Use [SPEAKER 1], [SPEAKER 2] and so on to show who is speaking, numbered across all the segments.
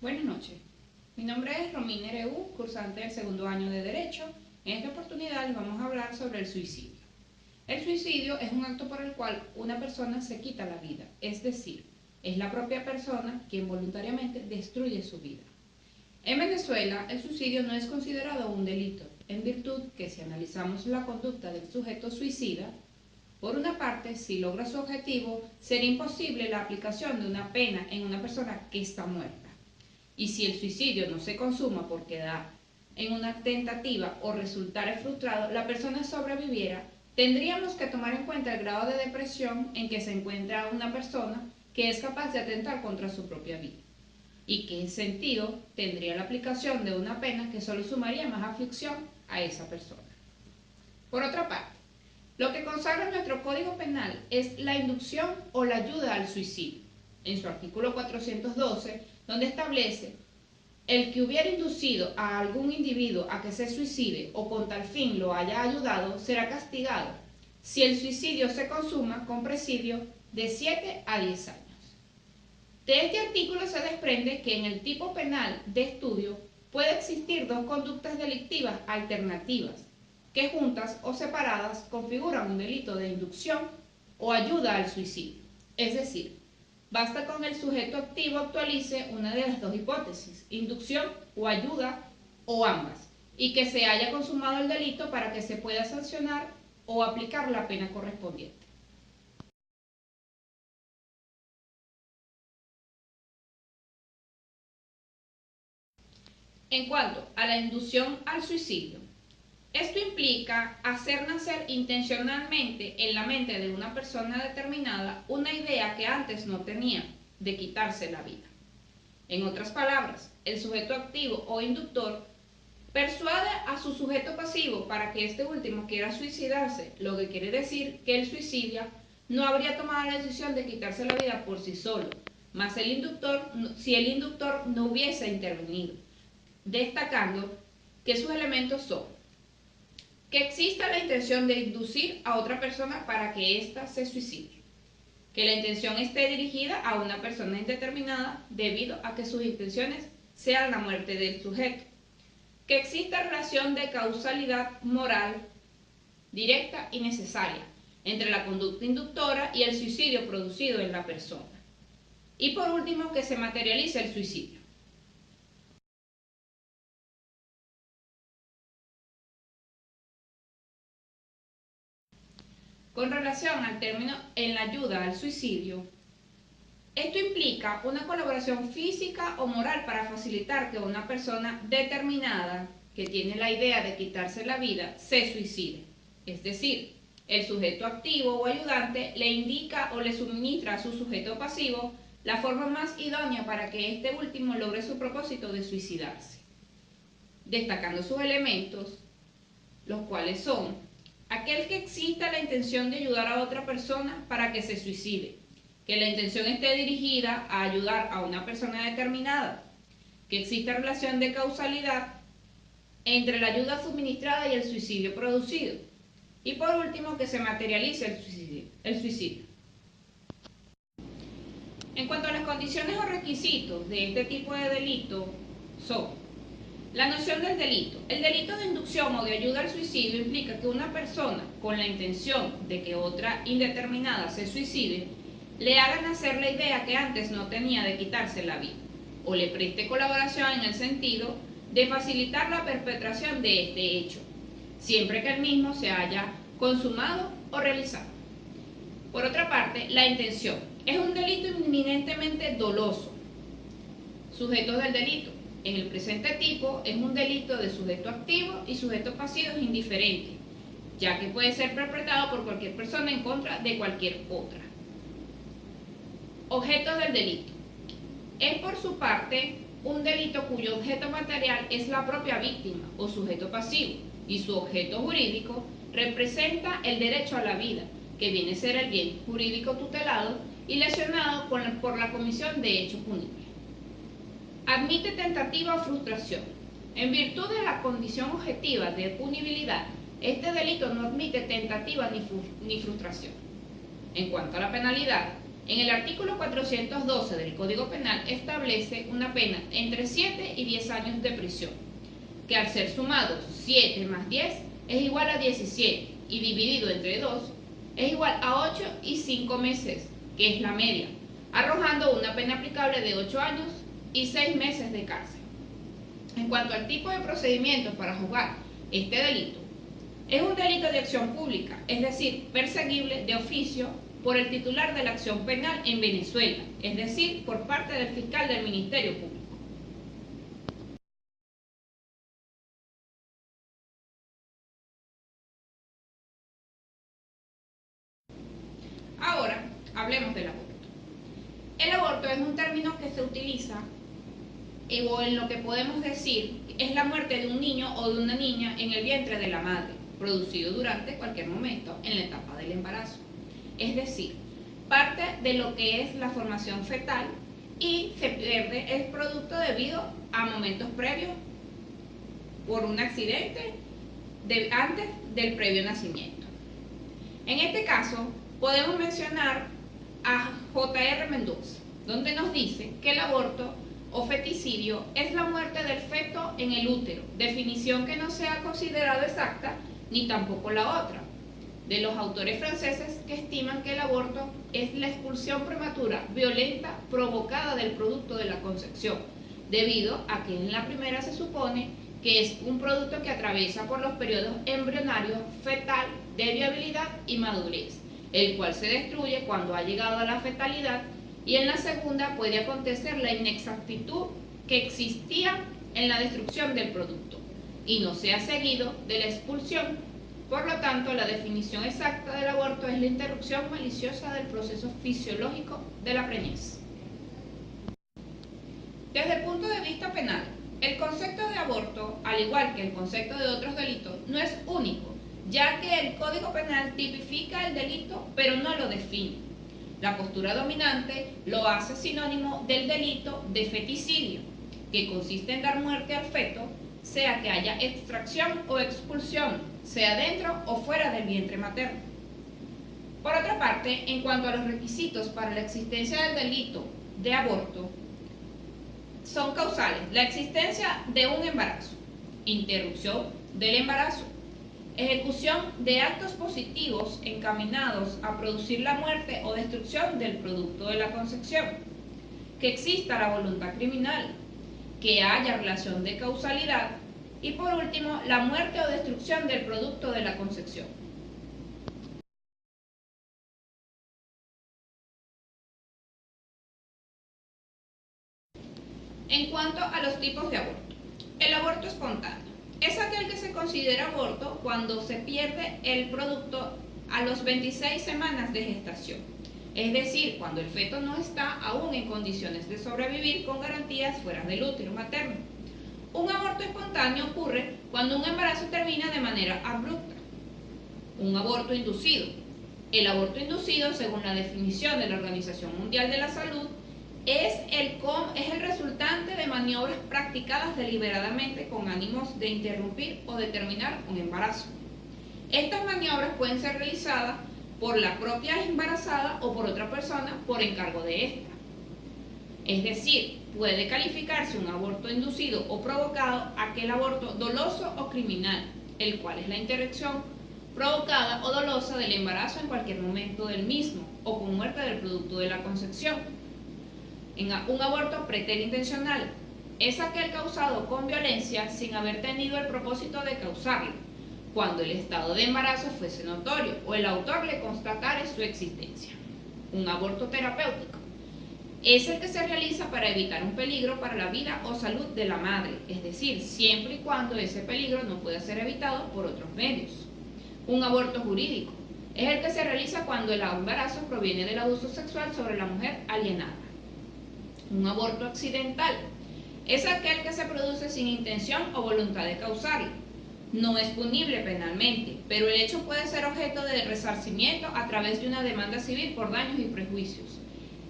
[SPEAKER 1] Buenas noches, mi nombre es Romina Ereu, cursante del segundo año de Derecho. En esta oportunidad les vamos a hablar sobre el suicidio. El suicidio es un acto por el cual una persona se quita la vida, es decir, es la propia persona quien voluntariamente destruye su vida. En Venezuela, el suicidio no es considerado un delito, en virtud que si analizamos la conducta del sujeto suicida, por una parte, si logra su objetivo, sería imposible la aplicación de una pena en una persona que está muerta. Y si el suicidio no se consuma porque da en una tentativa o resultare frustrado, la persona sobreviviera, tendríamos que tomar en cuenta el grado de depresión en que se encuentra una persona que es capaz de atentar contra su propia vida. Y qué sentido tendría la aplicación de una pena que solo sumaría más aflicción a esa persona. Por otra parte, lo que consagra nuestro Código Penal es la inducción o la ayuda al suicidio. En su artículo 412, donde establece el que hubiera inducido a algún individuo a que se suicide o con tal fin lo haya ayudado, será castigado si el suicidio se consuma con presidio de 7 a 10 años. De este artículo se desprende que en el tipo penal de estudio puede existir dos conductas delictivas alternativas que juntas o separadas configuran un delito de inducción o ayuda al suicidio. Es decir, basta con el sujeto activo actualice una de las dos hipótesis, inducción o ayuda o ambas, y que se haya consumado el delito para que se pueda sancionar o aplicar la pena correspondiente. En cuanto a la inducción al suicidio, esto implica hacer nacer intencionalmente en la mente de una persona determinada una idea que antes no tenía, de quitarse la vida. En otras palabras, el sujeto activo o inductor persuade a su sujeto pasivo para que este último quiera suicidarse, lo que quiere decir que el suicida no habría tomado la decisión de quitarse la vida por sí solo, más si el inductor no hubiese intervenido, destacando que sus elementos son que exista la intención de inducir a otra persona para que ésta se suicide, que la intención esté dirigida a una persona indeterminada debido a que sus intenciones sean la muerte del sujeto, que exista relación de causalidad moral directa y necesaria entre la conducta inductora y el suicidio producido en la persona, y por último que se materialice el suicidio. Con relación al término en la ayuda al suicidio, esto implica una colaboración física o moral para facilitar que una persona determinada que tiene la idea de quitarse la vida se suicide. Es decir, el sujeto activo o ayudante le indica o le suministra a su sujeto pasivo la forma más idónea para que este último logre su propósito de suicidarse, destacando sus elementos, los cuales son aquel que exista la intención de ayudar a otra persona para que se suicide, que la intención esté dirigida a ayudar a una persona determinada, que exista relación de causalidad entre la ayuda suministrada y el suicidio producido, y por último que se materialice el suicidio. En cuanto a las condiciones o requisitos de este tipo de delito son la noción del delito. El delito de inducción o de ayuda al suicidio implica que una persona con la intención de que otra indeterminada se suicide le haga nacer la idea que antes no tenía de quitarse la vida, o le preste colaboración en el sentido de facilitar la perpetración de este hecho, siempre que el mismo se haya consumado o realizado. Por otra parte, la intención es un delito inminentemente doloso. Sujetos del delito. En el presente tipo es un delito de sujeto activo y sujeto pasivo es indiferente, ya que puede ser perpetrado por cualquier persona en contra de cualquier otra. Objetos del delito. Es por su parte un delito cuyo objeto material es la propia víctima o sujeto pasivo y su objeto jurídico representa el derecho a la vida, que viene a ser el bien jurídico tutelado y lesionado por la comisión de hecho punible. Admite tentativa o frustración. En virtud de la condición objetiva de punibilidad, este delito no admite tentativa ni frustración. En cuanto a la penalidad, En el artículo 412 del Código Penal establece una pena entre 7 y 10 años de prisión, que al ser sumados 7 más 10 es igual a 17 y dividido entre 2 es igual a 8 y 5 meses, que es la media, arrojando una pena aplicable de 8 años y 6 meses de cárcel. En cuanto al tipo de procedimientos para juzgar este delito, es un delito de acción pública, es decir, perseguible de oficio por el titular de la acción penal en Venezuela, es decir, por parte del fiscal del Ministerio Público. Ahora, hablemos del aborto. El aborto es un término que se utiliza o en lo que podemos decir es la muerte de un niño o de una niña en el vientre de la madre, producido durante cualquier momento en la etapa del embarazo. Es decir, parte de lo que es la formación fetal y se pierde el producto debido a momentos previos por un accidente antes del previo nacimiento. En este caso, podemos mencionar a J.R. Mendoza, donde nos dice que el aborto o feticidio es la muerte del feto en el útero, definición que no se ha considerado exacta ni tampoco la otra, de los autores franceses que estiman que el aborto es la expulsión prematura, violenta, provocada del producto de la concepción, debido a que en la primera se supone que es un producto que atraviesa por los periodos embrionarios, fetal, de viabilidad y madurez, el cual se destruye cuando ha llegado a la fetalidad, y en la segunda puede acontecer la inexactitud que existía en la destrucción del producto y no se ha seguido de la expulsión. Por lo tanto, la definición exacta del aborto es la interrupción maliciosa del proceso fisiológico de la preñez. Desde el punto de vista penal, el concepto de aborto, al igual que el concepto de otros delitos, no es único, ya que el Código Penal tipifica el delito, pero no lo define. La postura dominante lo hace sinónimo del delito de feticidio, que consiste en dar muerte al feto, sea que haya extracción o expulsión, sea dentro o fuera del vientre materno. Por otra parte, en cuanto a los requisitos para la existencia del delito de aborto, son causales: la existencia de un embarazo, interrupción del embarazo, ejecución de actos positivos encaminados a producir la muerte o destrucción del producto de la concepción, que exista la voluntad criminal, que haya relación de causalidad y, por último, la muerte o destrucción del producto de la concepción. En cuanto a los tipos de aborto, el aborto espontáneo es aquel que se considera aborto cuando se pierde el producto a los 26 semanas de gestación, es decir, cuando el feto no está aún en condiciones de sobrevivir con garantías fuera del útero materno. Un aborto espontáneo ocurre cuando un embarazo termina de manera abrupta. Un aborto inducido. El aborto inducido, según la definición de la Organización Mundial de la Salud, es el resultante de maniobras practicadas deliberadamente con ánimos de interrumpir o de terminar un embarazo. Estas maniobras pueden ser realizadas por la propia embarazada o por otra persona por encargo de esta. Es decir, puede calificarse un aborto inducido o provocado aquel aborto doloso o criminal, el cual es la interrupción provocada o dolosa del embarazo en cualquier momento del mismo o con muerte del producto de la concepción. Un aborto preterintencional es aquel causado con violencia sin haber tenido el propósito de causarlo, cuando el estado de embarazo fuese notorio o el autor le constatare su existencia. Un aborto terapéutico es el que se realiza para evitar un peligro para la vida o salud de la madre, es decir, siempre y cuando ese peligro no pueda ser evitado por otros medios. Un aborto jurídico es el que se realiza cuando el embarazo proviene del abuso sexual sobre la mujer alienada. Un aborto accidental es aquel que se produce sin intención o voluntad de causarlo. No es punible penalmente, pero el hecho puede ser objeto de resarcimiento a través de una demanda civil por daños y prejuicios.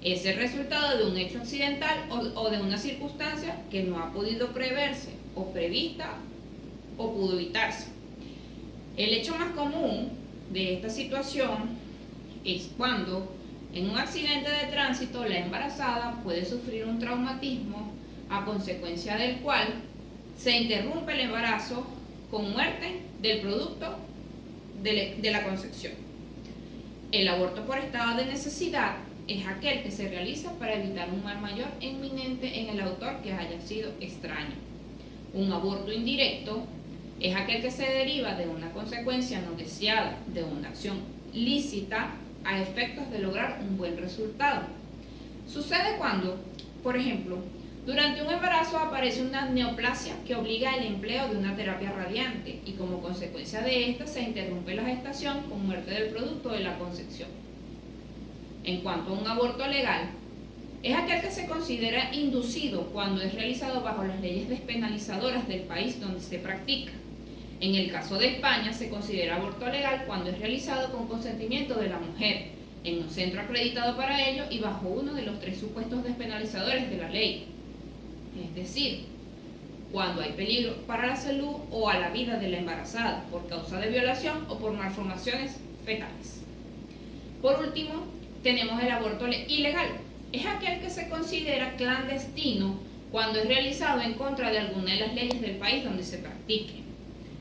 [SPEAKER 1] Es el resultado de un hecho accidental o de una circunstancia que no ha podido preverse o prevista o pudo evitarse. El hecho más común de esta situación es cuando En un accidente de tránsito, la embarazada puede sufrir un traumatismo a consecuencia del cual se interrumpe el embarazo con muerte del producto de la concepción. El aborto por estado de necesidad es aquel que se realiza para evitar un mal mayor inminente en el autor que haya sido extraño. Un aborto indirecto es aquel que se deriva de una consecuencia no deseada de una acción lícita a efectos de lograr un buen resultado. Sucede cuando, por ejemplo, durante un embarazo aparece una neoplasia que obliga al empleo de una terapia radiante y como consecuencia de esta se interrumpe la gestación con muerte del producto de la concepción. En cuanto a un aborto legal, es aquel que se considera inducido cuando es realizado bajo las leyes despenalizadoras del país donde se practica. En el caso de España se considera aborto legal cuando es realizado con consentimiento de la mujer, en un centro acreditado para ello y bajo uno de los 3 supuestos despenalizadores de la ley. Es decir, cuando hay peligro para la salud o a la vida de la embarazada por causa de violación o por malformaciones fetales. Por último, tenemos el aborto ilegal. Es aquel que se considera clandestino cuando es realizado en contra de alguna de las leyes del país donde se practique.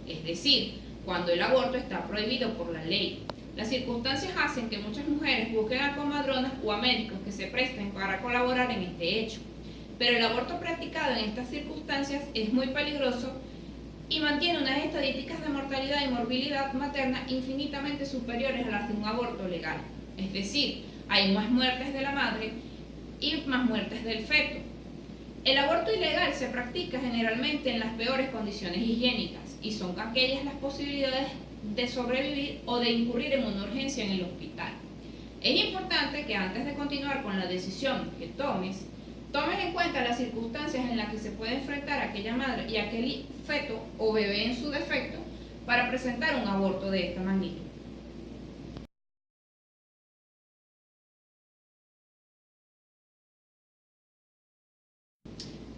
[SPEAKER 1] Es decir, cuando el aborto está prohibido por la ley. Las circunstancias hacen que muchas mujeres busquen a comadronas o a médicos que se presten para colaborar en este hecho. Pero el aborto practicado en estas circunstancias es muy peligroso y mantiene unas estadísticas de mortalidad y morbilidad materna infinitamente superiores a las de un aborto legal. Es decir, hay más muertes de la madre y más muertes del feto. El aborto ilegal se practica generalmente en las peores condiciones higiénicas y son aquellas las posibilidades de sobrevivir o de incurrir en una urgencia en el hospital. Es importante que antes de continuar con la decisión que tomes en cuenta las circunstancias en las que se puede enfrentar aquella madre y aquel feto o bebé en su defecto para presentar un aborto de esta magnitud.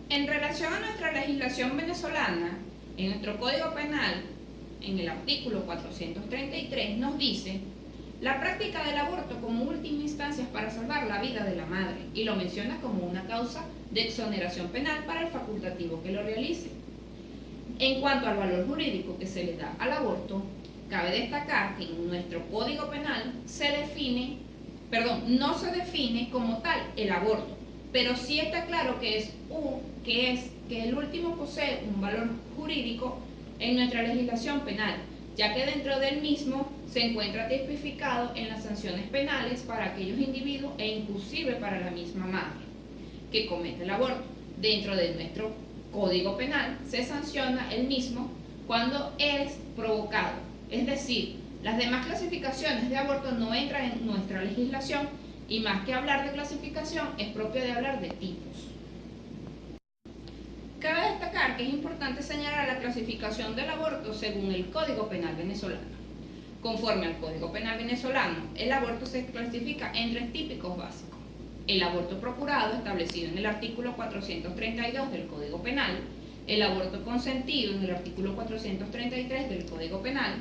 [SPEAKER 1] En relación a nuestra legislación venezolana, en nuestro Código Penal, en el artículo 433, nos dice la práctica del aborto como última instancia para salvar la vida de la madre y lo menciona como una causa de exoneración penal para el facultativo que lo realice. En cuanto al valor jurídico que se le da al aborto, cabe destacar que en nuestro Código Penal no se define como tal el aborto, pero sí está claro que el último posee un valor jurídico en nuestra legislación penal, ya que dentro del mismo se encuentra tipificado en las sanciones penales para aquellos individuos e inclusive para la misma madre que comete el aborto. Dentro de nuestro Código Penal se sanciona el mismo cuando es provocado, es decir, las demás clasificaciones de aborto no entran en nuestra legislación y más que hablar de clasificación es propio de hablar de tipos. Cabe destacar que es importante señalar la clasificación del aborto según el Código Penal venezolano. Conforme al Código Penal venezolano, el aborto se clasifica en 3 típicos básicos. El aborto procurado, establecido en el artículo 432 del Código Penal, el aborto consentido en el artículo 433 del Código Penal,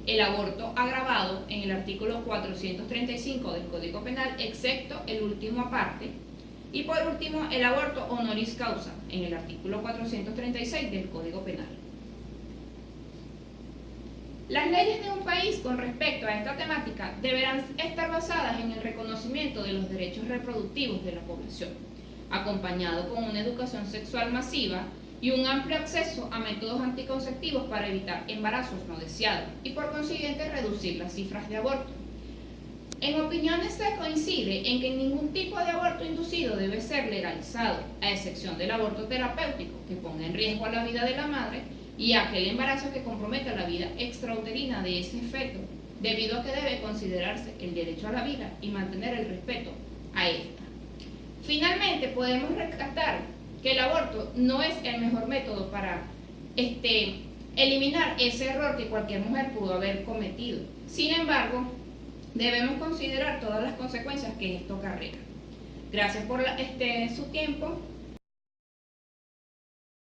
[SPEAKER 1] el aborto agravado en el artículo 435 del Código Penal, excepto el último aparte, y por último, el aborto honoris causa, en el artículo 436 del Código Penal. Las leyes de un país con respecto a esta temática deberán estar basadas en el reconocimiento de los derechos reproductivos de la población, acompañado con una educación sexual masiva y un amplio acceso a métodos anticonceptivos para evitar embarazos no deseados y por consiguiente reducir las cifras de aborto. En opiniones se coincide en que ningún tipo de aborto inducido debe ser legalizado, a excepción del aborto terapéutico, que ponga en riesgo a la vida de la madre y aquel embarazo que comprometa la vida extrauterina de ese feto, debido a que debe considerarse el derecho a la vida y mantener el respeto a esta. Finalmente, podemos rescatar que el aborto no es el mejor método para eliminar ese error que cualquier mujer pudo haber cometido. Sin embargo, debemos considerar todas las consecuencias que esto acarrea. Gracias por su tiempo.